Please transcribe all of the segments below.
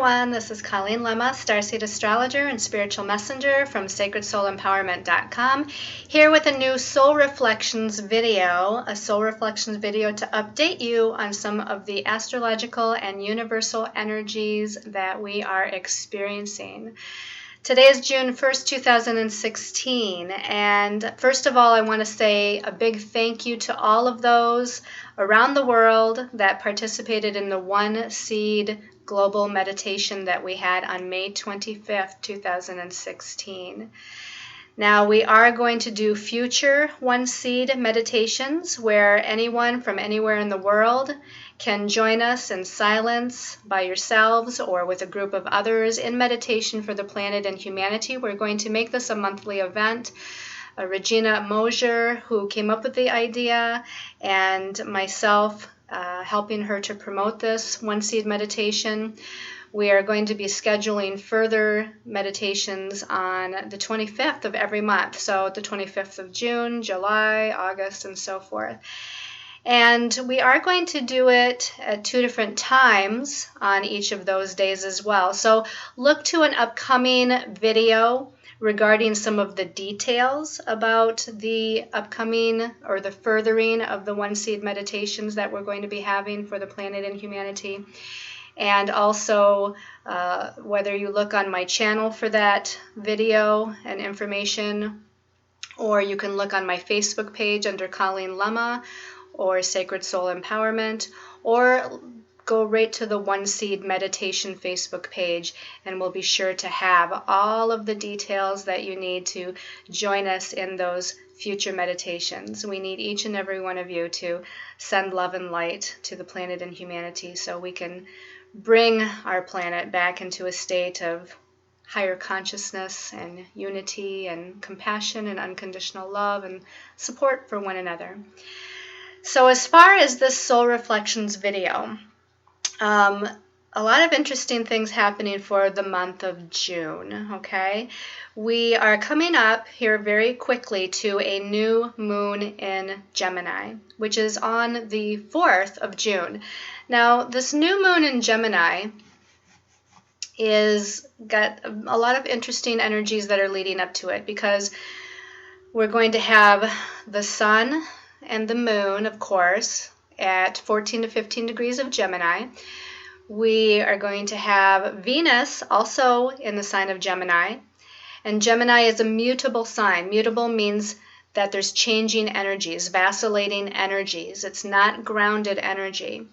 everyone, this is Colleen Lemma, Starseed Astrologer and Spiritual Messenger from SacredSoulEmpowerment.com, here with a new Soul Reflections video, a Soul Reflections video to update you on some of the astrological and universal energies that we are experiencing. Today is June 1st, 2016, and first of all, I want to say a big thank you to all of those around the world that participated in the One Seed Global Meditation that we had on May 25th, 2016. Now, we are going to do future One Seed meditations where anyone from anywhere in the world can join us in silence by yourselves or with a group of others in meditation for the planet and humanity. We're going to make this a monthly event. Regina Mosier, who came up with the idea, and myself helping her to promote this One Seed meditation. We are going to be scheduling further meditations on the 25th of every month, so the 25th of June, July, August, and so forth. And we are going to do it at 2 different times on each of those days as well. So look to an upcoming video regarding some of the details about the upcoming or the furthering of the One Seed meditations that we're going to be having for the planet and humanity. And also, whether you look on my channel for that video and information, or you can look on my Facebook page under Colleen Lemma or Sacred Soul Empowerment, or go right to the One Seed Meditation Facebook page, and we'll be sure to have all of the details that you need to join us in those future meditations. We need each and every one of you to send love and light to the planet and humanity so we can bring our planet back into a state of higher consciousness and unity and compassion and unconditional love and support for one another. So as far as this Soul Reflections video, a lot of interesting things happening for the month of June, okay? We are coming up here very quickly to a new moon in Gemini, which is on the 4th of June. Now, this new moon in Gemini is got a lot of interesting energies that are leading up to it, because we're going to have the sun and the moon, of course, at 14 to 15 degrees of Gemini. We are going to have Venus also in the sign of Gemini. And Gemini is a mutable sign. Mutable means that there's changing energies, vacillating energies. It's not grounded energy.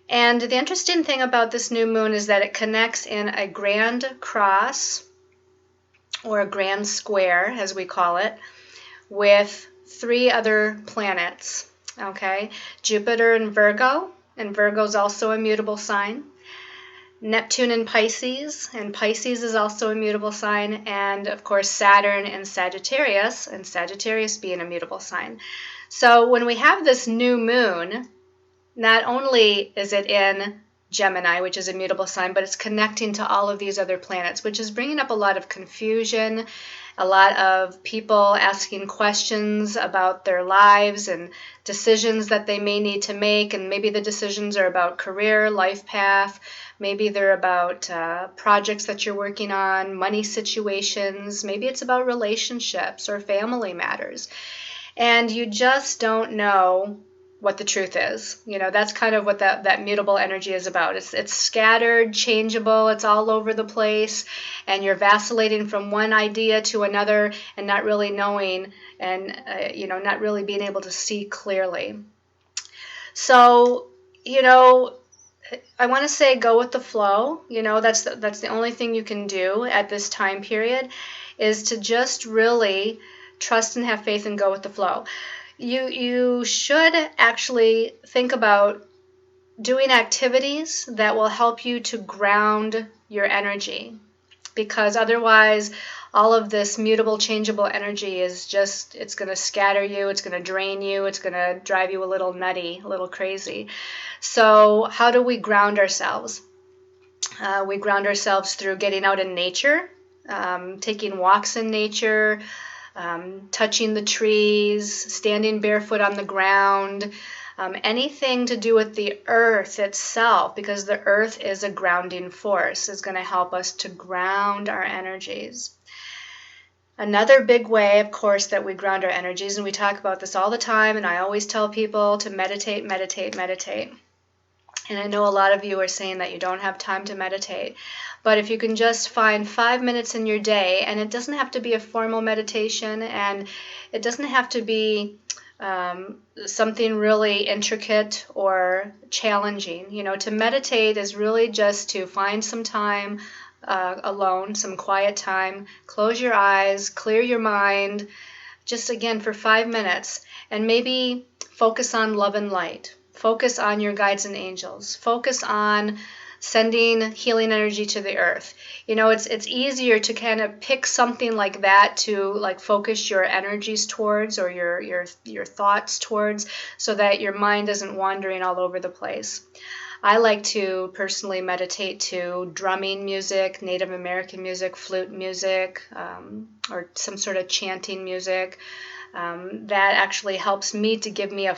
And the interesting thing about this new moon is that it connects in a grand cross, or a grand square, as we call it, with 3 other planets, okay? Jupiter in Virgo, and Virgo is also a mutable sign. Neptune in Pisces, and Pisces is also a mutable sign. And, of course, Saturn in Sagittarius, and Sagittarius being a mutable sign. So when we have this new moon, not only is it in Gemini, which is a mutable sign, but it's connecting to all of these other planets, which is bringing up a lot of confusion, a lot of people asking questions about their lives and decisions that they may need to make. And maybe the decisions are about career, life path. Maybe they're about projects that you're working on, money situations. Maybe it's about relationships or family matters. And you just don't know what the truth is. You know, that's kind of what that mutable energy is about. It's scattered, changeable, it's all over the place, and you're vacillating from one idea to another and not really knowing, and not really being able to see clearly. So, I want to say go with the flow. That's the only thing you can do at this time period, is to just really trust and have faith and go with the flow. You should actually think about doing activities that will help you to ground your energy, because otherwise all of this mutable, changeable energy is just, it's going to scatter you, it's going to drain you, it's going to drive you a little nutty, a little crazy. So how do we ground ourselves? We ground ourselves through getting out in nature, taking walks in nature, touching the trees, standing barefoot on the ground, Anything to do with the earth itself, because the earth is a grounding force, is going to help us to ground our energies. Another big way, of course, that we ground our energies, and we talk about this all the time, and I always tell people to meditate, meditate, meditate. And I know a lot of you are saying that you don't have time to meditate, but if you can just find 5 minutes in your day, and it doesn't have to be a formal meditation, and it doesn't have to be something really intricate or challenging. To meditate is really just to find some time alone, some quiet time, close your eyes, clear your mind, just again for 5 minutes, and maybe focus on love and light. Focus on your guides and angels. Focus on sending healing energy to the earth. It's easier to kind of pick something like that to focus your energies towards, or your thoughts towards, so that your mind isn't wandering all over the place. I like to personally meditate to drumming music, Native American music, flute music, or some sort of chanting music. That actually helps me to give me a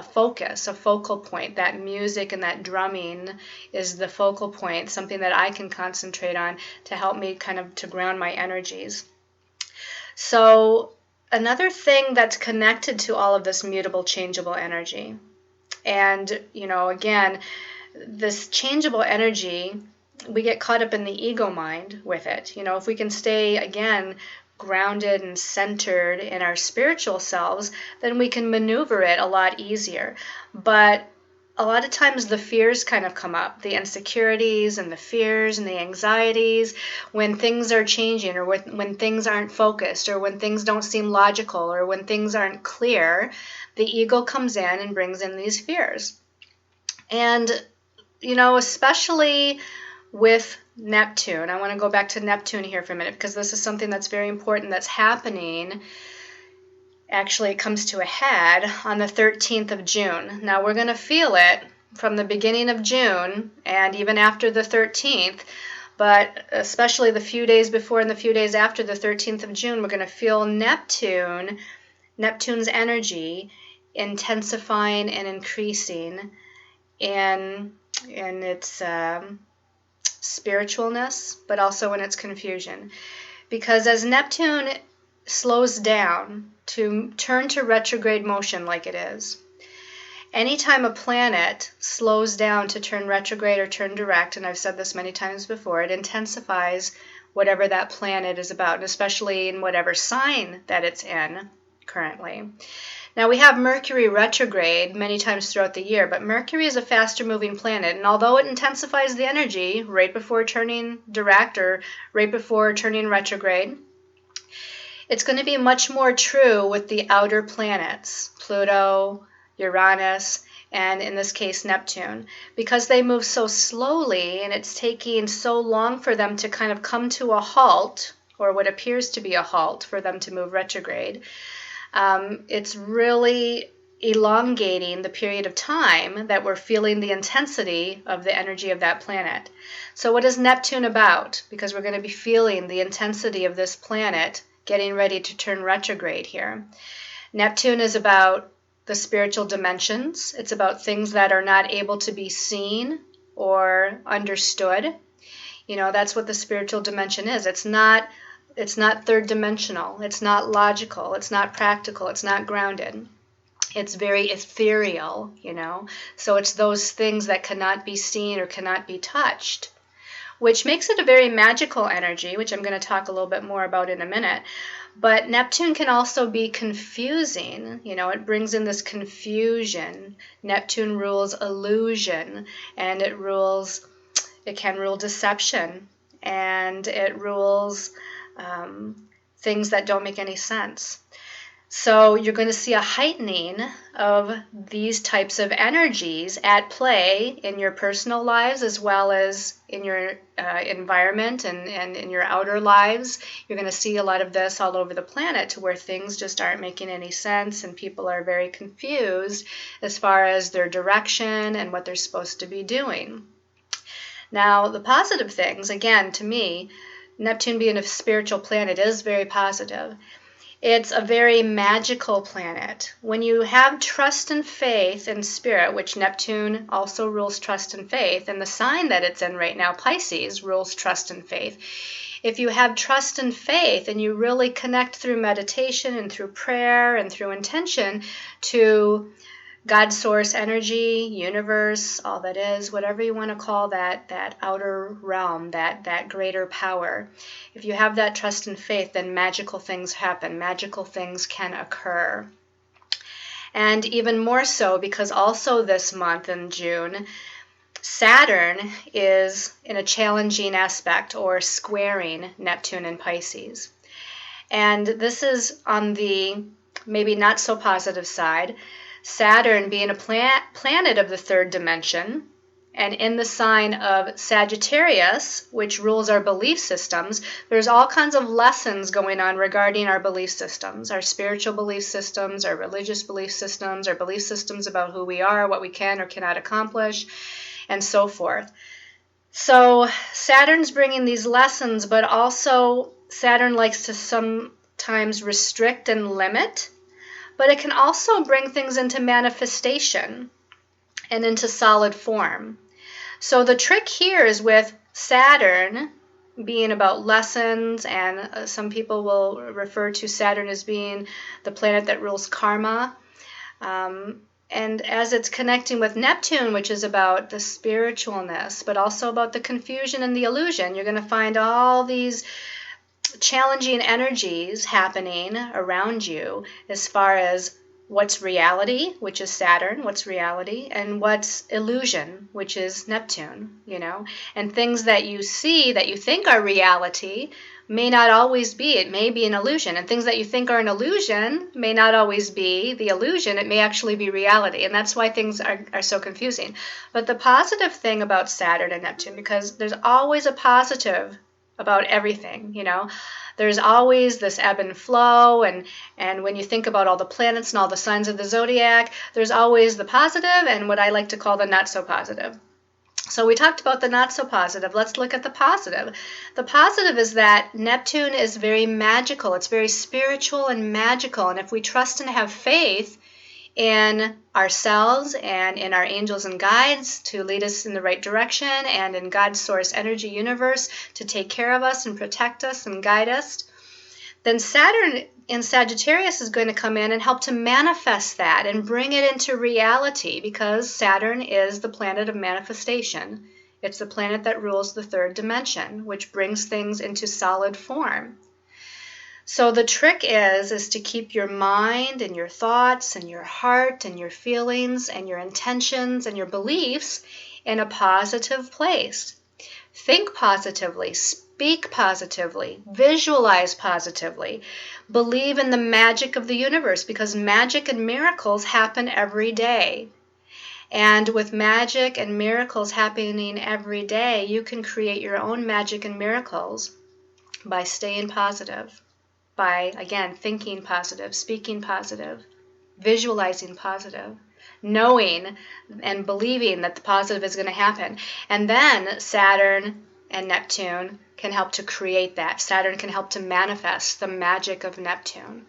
focus, a focal point. That music and that drumming is the focal point, something that I can concentrate on to help me kind of to ground my energies. So another thing that's connected to all of this mutable, changeable energy, and again, this changeable energy, we get caught up in the ego mind with it. If we can stay, again, grounded and centered in our spiritual selves, then we can maneuver it a lot easier. But a lot of times the fears kind of come up, the insecurities and the fears and the anxieties when things are changing, or when things aren't focused, or when things don't seem logical, or when things aren't clear. The ego comes in and brings in these fears. And especially with Neptune, I want to go back to Neptune here for a minute, because this is something that's very important that's happening. Actually, it comes to a head on the 13th of June. Now, we're going to feel it from the beginning of June and even after the 13th, but especially the few days before and the few days after the 13th of June, we're going to feel Neptune's energy intensifying and increasing in its spiritualness, but also in its confusion. Because as Neptune slows down to turn to retrograde motion like it is, anytime a planet slows down to turn retrograde or turn direct, and I've said this many times before, it intensifies whatever that planet is about, especially in whatever sign that it's in currently. Now, we have Mercury retrograde many times throughout the year, but Mercury is a faster moving planet, and although it intensifies the energy right before turning direct or right before turning retrograde, it's going to be much more true with the outer planets, Pluto, Uranus, and in this case Neptune, because they move so slowly and it's taking so long for them to kind of come to a halt, or what appears to be a halt for them to move retrograde. It's really elongating the period of time that we're feeling the intensity of the energy of that planet. So what is Neptune about? Because we're going to be feeling the intensity of this planet getting ready to turn retrograde here. Neptune is about the spiritual dimensions. It's about things that are not able to be seen or understood. That's what the spiritual dimension is. It's not third dimensional. It's not logical. It's not practical. It's not grounded. It's very ethereal, So it's those things that cannot be seen or cannot be touched, which makes it a very magical energy, which I'm going to talk a little bit more about in a minute. But Neptune can also be confusing. It brings in this confusion. Neptune rules illusion, and it can rule deception, and it rules things that don't make any sense. So you're going to see a heightening of these types of energies at play in your personal lives, as well as in your environment and in your outer lives. You're going to see a lot of this all over the planet, to where things just aren't making any sense and people are very confused as far as their direction and what they're supposed to be doing. Now, the positive things, again, to me, Neptune being a spiritual planet is very positive. It's a very magical planet. When you have trust and faith in spirit, which Neptune also rules trust and faith, and the sign that it's in right now, Pisces, rules trust and faith. If you have trust and faith and you really connect through meditation and through prayer and through intention to God, source, energy, universe, all that is, whatever you want to call that outer realm, that greater power. If you have that trust and faith, then magical things happen. Magical things can occur. And even more so because also this month in June, Saturn is in a challenging aspect or squaring Neptune and Pisces. And this is on the maybe not so positive side. Saturn being a planet of the third dimension, and in the sign of Sagittarius, which rules our belief systems, there's all kinds of lessons going on regarding our belief systems, our spiritual belief systems, our religious belief systems, our belief systems about who we are, what we can or cannot accomplish, and so forth. So Saturn's bringing these lessons, but also Saturn likes to sometimes restrict and limit. But it can also bring things into manifestation and into solid form. So the trick here is with Saturn being about lessons, and some people will refer to Saturn as being the planet that rules karma. And as it's connecting with Neptune, which is about the spiritualness, but also about the confusion and the illusion, you're going to find all these challenging energies happening around you as far as what's reality, which is Saturn, what's reality, and what's illusion, which is Neptune, and things that you see that you think are reality may not always be. It may be an illusion, and things that you think are an illusion may not always be the illusion. It may actually be reality, and that's why things are so confusing. But the positive thing about Saturn and Neptune, because there's always a positive about everything, there's always this ebb and flow, and when you think about all the planets and all the signs of the zodiac, there's always the positive and what I like to call the not so positive. So we talked about the not so positive. Let's look at the positive. The positive is that Neptune is very magical. It's very spiritual and magical, and if we trust and have faith in ourselves and in our angels and guides to lead us in the right direction, and in God's source energy universe to take care of us and protect us and guide us, then Saturn in Sagittarius is going to come in and help to manifest that and bring it into reality, because Saturn is the planet of manifestation. It's the planet that rules the third dimension, which brings things into solid form. So the trick is to keep your mind and your thoughts and your heart and your feelings and your intentions and your beliefs in a positive place. Think positively, speak positively, visualize positively, believe in the magic of the universe, because magic and miracles happen every day. And with magic and miracles happening every day, you can create your own magic and miracles by staying positive. By, again, thinking positive, speaking positive, visualizing positive, knowing and believing that the positive is going to happen. And then Saturn and Neptune can help to create that. Saturn can help to manifest the magic of Neptune.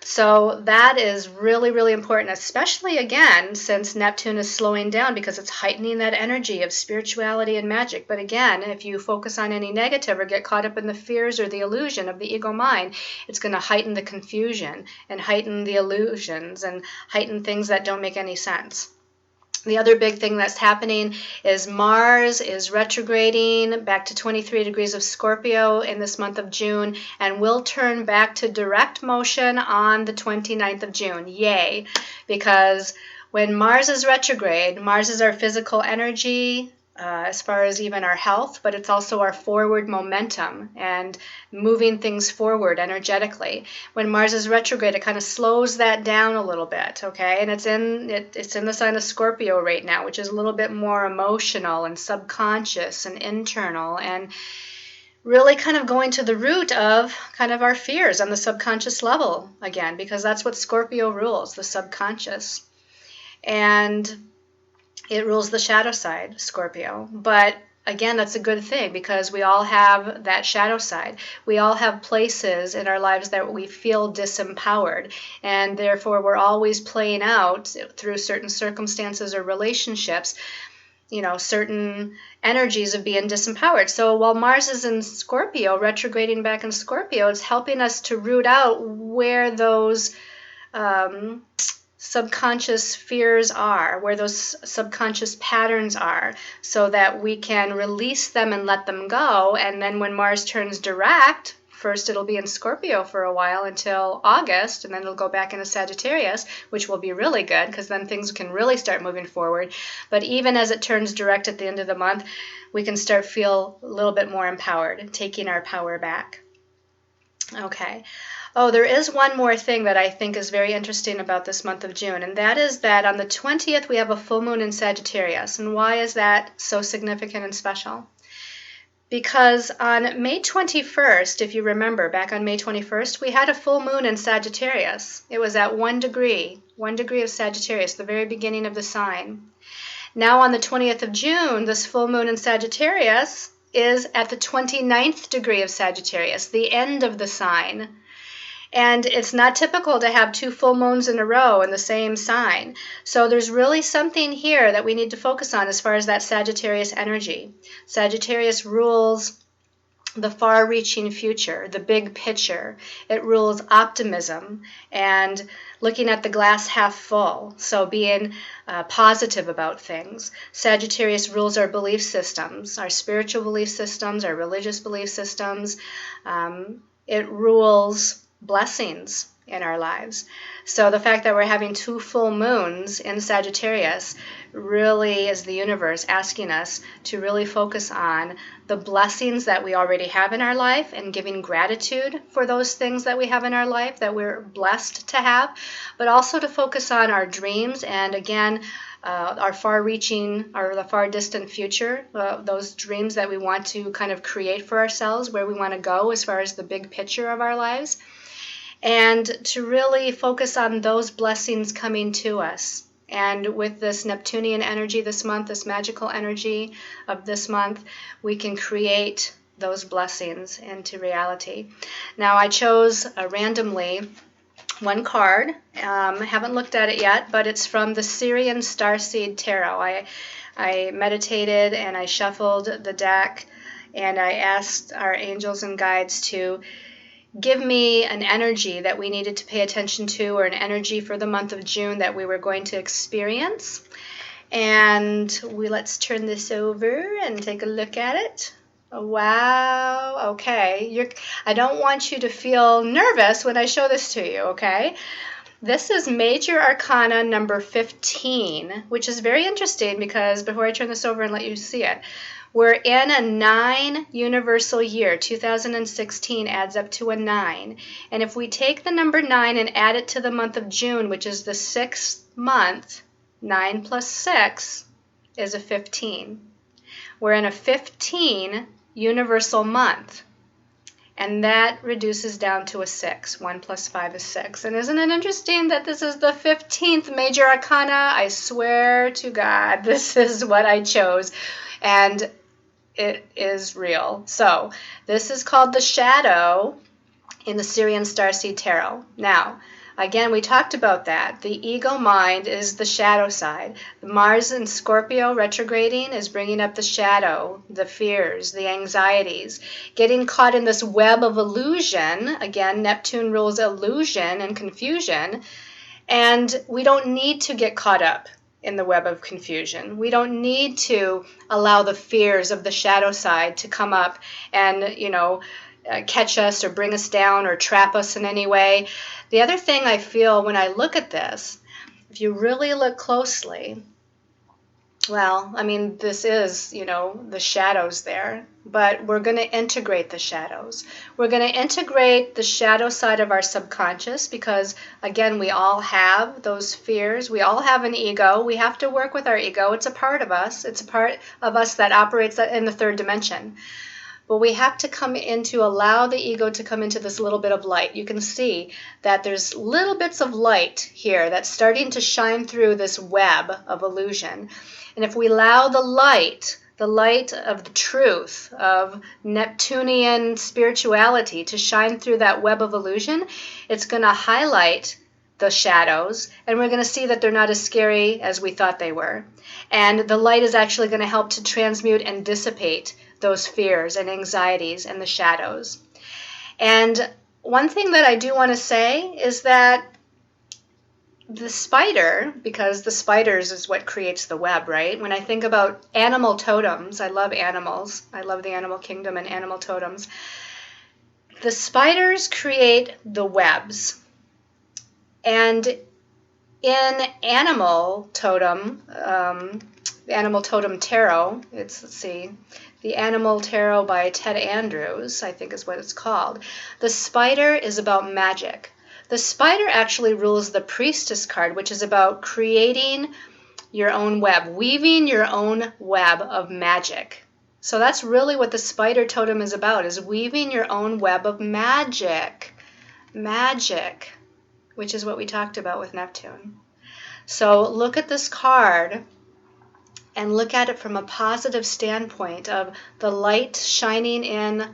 So that is really, really important, especially, again, since Neptune is slowing down, because it's heightening that energy of spirituality and magic. But again, if you focus on any negative or get caught up in the fears or the illusion of the ego mind, it's going to heighten the confusion and heighten the illusions and heighten things that don't make any sense. The other big thing that's happening is Mars is retrograding back to 23 degrees of Scorpio in this month of June, and will turn back to direct motion on the 29th of June. Yay! Because when Mars is retrograde, Mars is our physical energy, as far as even our health, but it's also our forward momentum and moving things forward energetically. When Mars is retrograde, it kind of slows that down a little bit, okay? And it's in the sign of Scorpio right now, which is a little bit more emotional and subconscious and internal, and really kind of going to the root of kind of our fears on the subconscious level again, because that's what Scorpio rules, the subconscious. And it rules the shadow side, Scorpio. But again, that's a good thing because we all have that shadow side. We all have places in our lives that we feel disempowered, and therefore we're always playing out through certain circumstances or relationships, certain energies of being disempowered. So while Mars is in Scorpio, retrograding back in Scorpio, it's helping us to root out where those subconscious fears are, where those subconscious patterns are, so that we can release them and let them go. And then when Mars turns direct, first it'll be in Scorpio for a while until August, and then it'll go back into Sagittarius, which will be really good because then things can really start moving forward. But even as it turns direct at the end of the month, we can start feel a little bit more empowered, taking our power back. Okay. Oh, there is one more thing that I think is very interesting about this month of June, and that is that on the 20th we have a full moon in Sagittarius. And why is that so significant and special? Because on May 21st, if you remember, back on May 21st, we had a full moon in Sagittarius. It was at 1 degree of Sagittarius, the very beginning of the sign. Now on the 20th of June, this full moon in Sagittarius is at the 29th degree of Sagittarius, the end of the sign. And it's not typical to have two full moons in a row in the same sign. So there's really something here that we need to focus on as far as that Sagittarius energy. Sagittarius rules the far-reaching future, the big picture. It rules optimism and looking at the glass half full, so being positive about things. Sagittarius rules our belief systems, our spiritual belief systems, our religious belief systems. It rules blessings in our lives. So the fact that we're having two full moons in Sagittarius really is the universe asking us to really focus on the blessings that we already have in our life and giving gratitude for those things that we have in our life that we're blessed to have, but also to focus on our dreams and, again, our far-reaching or the far distant future, those dreams that we want to kind of create for ourselves, where we want to go as far as the big picture of our lives. And to really focus on those blessings coming to us. And with this Neptunian energy this month, this magical energy of this month, we can create those blessings into reality. Now, I chose randomly one card. Haven't looked at it yet, but it's from the Syrian Starseed Tarot. I meditated and I shuffled the deck, and I asked our angels and guides to give me an energy that we needed to pay attention to, or an energy for the month of June that we were going to experience. And let's turn this over and take a look at it. Wow. Okay. I don't want you to feel nervous when I show this to you, okay? This is Major Arcana number 15, which is very interesting because before I turn this over and let you see it, we're in a 9 universal year. 2016 adds up to a 9. And if we take the number 9 and add it to the month of June, which is the 6th month, 9 plus 6 is a 15. We're in a 15 universal month. And that reduces down to a 6. 1 plus 5 is 6. And isn't it interesting that this is the 15th Major Arcana? I swear to God, this is what I chose. And it is real. So this is called the shadow in the Syrian Starseed Tarot. Now, again, we talked about that. The ego mind is the shadow side. Mars in Scorpio retrograding is bringing up the shadow, the fears, the anxieties, getting caught in this web of illusion. Again, Neptune rules illusion and confusion. And we don't need to get caught up in the web of confusion. We don't need to allow the fears of the shadow side to come up and, catch us or bring us down or trap us in any way. The other thing I feel when I look at this, if you really look closely, well, I mean, this is, the shadows there, but we're going to integrate the shadows. We're going to integrate the shadow side of our subconscious because, again, we all have those fears. We all have an ego. We have to work with our ego. It's a part of us. It's a part of us that operates in the third dimension. But we have to come in to allow the ego to come into this little bit of light. You can see that there's little bits of light here that's starting to shine through this web of illusion. And if we allow the light the light of the truth, of Neptunian spirituality to shine through that web of illusion. It's going to highlight the shadows, and we're going to see that they're not as scary as we thought they were. And the light is actually going to help to transmute and dissipate those fears and anxieties and the shadows. And one thing that I do want to say is that the spider, because the spiders is what creates the web, right? When I think about animal totems, I love animals. I love the animal kingdom and animal totems. The spiders create the webs. And in animal totem, Animal Totem Tarot, let's see, the Animal Tarot by Ted Andrews, I think is what it's called. The spider is about magic. The spider actually rules the Priestess card, which is about creating your own web, weaving your own web of magic. So that's really what the spider totem is about, is weaving your own web of magic. Magic, which is what we talked about with Neptune. So look at this card and look at it from a positive standpoint of the light shining in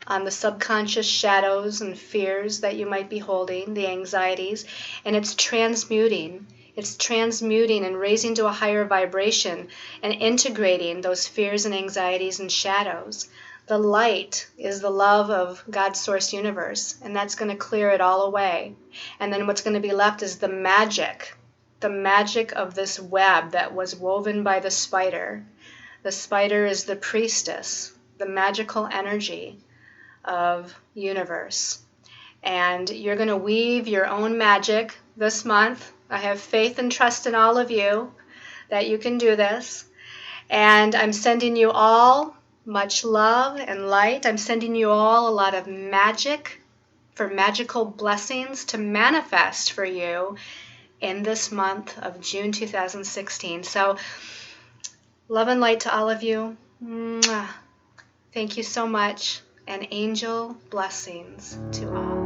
on the subconscious shadows and fears that you might be holding, the anxieties, and it's transmuting. It's transmuting and raising to a higher vibration and integrating those fears and anxieties and shadows. The light is the love of God's source universe, and that's going to clear it all away. And then what's going to be left is the magic of this web that was woven by the spider. The spider is the priestess, the magical energy of universe. And you're going to weave your own magic this month. I have faith and trust in all of you that you can do this. And I'm sending you all much love and light. I'm sending you all a lot of magic for magical blessings to manifest for you in this month of June 2016. So love and light to all of you. Mwah. Thank you so much, and angel blessings to all.